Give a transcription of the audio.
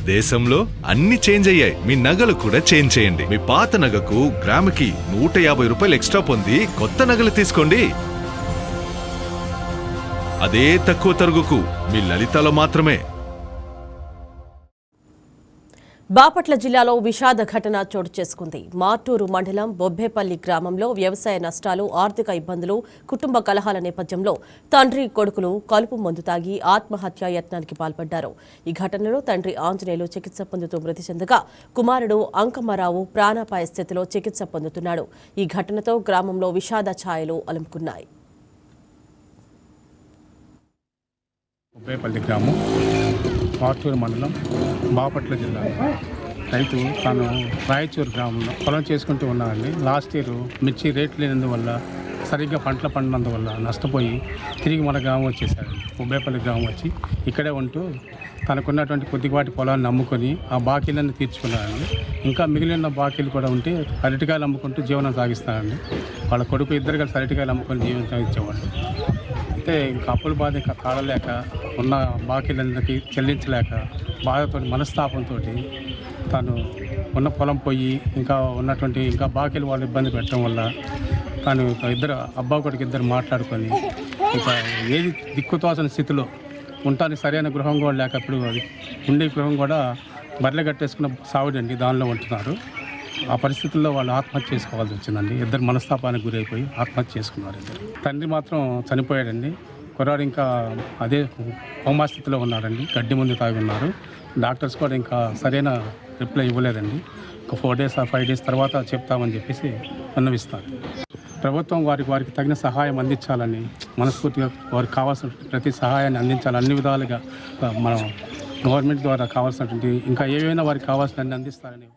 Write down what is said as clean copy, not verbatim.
దేశంలో అన్ని చేంజ్ అయ్యాయి, మీ నగలు కూడా చేంజ్ చేయండి. మీ పాత నగకు గ్రాముకి 150 రూపాయలు ఎక్స్ట్రా పొంది కొత్త నగలు తీసుకోండి. అదే తక్కువ తరుగుకు మీ లలితలో మాత్రమే. బాపట్ల జిల్లాలో విషాద ఘటన చోటు చేసుకుంది. మార్టూరు మండలం బొబ్బేపల్లి గ్రామంలో వ్యవసాయ నష్టాలు, ఆర్థిక ఇబ్బందులు, కుటుంబ కలహాల నేపథ్యంలో తండ్రి కొడుకులు కలుపు మందు తాగి ఆత్మహత్యా యత్నానికి పాల్పడ్డారు. ఈ ఘటనలో తండ్రి ఆంజనేయులు చికిత్స పొందుతూ మృతి చెందగా కుమారుడు అంకమ్మరావు ప్రాణాపాయ స్థితిలో చికిత్స పొందుతున్నాడు. ఈ ఘటనతో గ్రామంలో విషాద ఛాయలు అలుముకున్నాయి. బొబ్బేపల్లి గ్రామం, మార్టూరు మండలం, బాపట్ల జిల్లా. రైతు తాను రాయచూరు గ్రామంలో పొలం చేసుకుంటూ ఉన్నాడండి. లాస్ట్ ఇయర్ మిర్చి రేట్లు లేనందువల్ల, సరిగ్గా పంటలు పండినందువల్ల నష్టపోయి తిరిగి మన గ్రామం వచ్చేసాడండి. బొబ్బేపల్లి గ్రామం వచ్చి ఇక్కడే ఉంటూ తనకున్నటువంటి కొద్దిపాటి పొలాన్ని అమ్ముకొని ఆ బాకీలన్నీ తీర్చుకున్నాడండి. ఇంకా మిగిలిన బాకీలు కూడా ఉంటే అరటికాయలు అమ్ముకుంటూ జీవనం సాగిస్తాడండి. వాళ్ళ కొడుకు ఇద్దరు కలిసి అరటికాయలు అమ్ముకొని జీవనం సాగించేవాళ్ళు. అయితే ఇంకా అప్పుల బాధ ఇంకా తాళలేక, ఉన్న బాకీలందరికీ చెల్లించలేక, బాధతో మనస్తాపంతో తాను ఉన్న పొలం పోయి ఇంకా బాకీలు వాళ్ళు ఇబ్బంది పెట్టడం వల్ల తాను ఇద్దరు కొడుకు ఇద్దరు మాట్లాడుకొని ఇంకా ఏది దిక్కుతోసిన స్థితిలో ఉండటానికి సరైన గృహం కూడా లేకప్పుడు అది ఉండే గృహం కూడా బర్రెలు కట్టేసుకున్న సావుడండి, దానిలో ఉంటున్నారు. ఆ పరిస్థితుల్లో వాళ్ళు ఆత్మహత్య చేసుకోవాల్సి వచ్చిందండి. ఇద్దరు మనస్తాపానికి గురైపోయి ఆత్మహత్య చేసుకున్నారు. తండ్రి మాత్రం చనిపోయాడండి. కుర్రాడు ఇంకా అదే కోమా స్థితిలో ఉన్నాడండి. గడ్డి ముందు తాగి ఉన్నారు. డాక్టర్స్ కూడా ఇంకా సరైన రిప్లై ఇవ్వలేదండి. ఒక 4 days 5 days తర్వాత చెప్తామని చెప్పేసి విన్నవిస్తారు. ప్రభుత్వం వారికి తగిన సహాయం అందించాలని, మనస్ఫూర్తిగా వారికి కావాల్సిన ప్రతి సహాయాన్ని అందించాలి. అన్ని విధాలుగా మనం గవర్నమెంట్ ద్వారా కావాల్సినటువంటి ఇంకా ఏవైనా వారికి కావాల్సినన్ని అందిస్తారని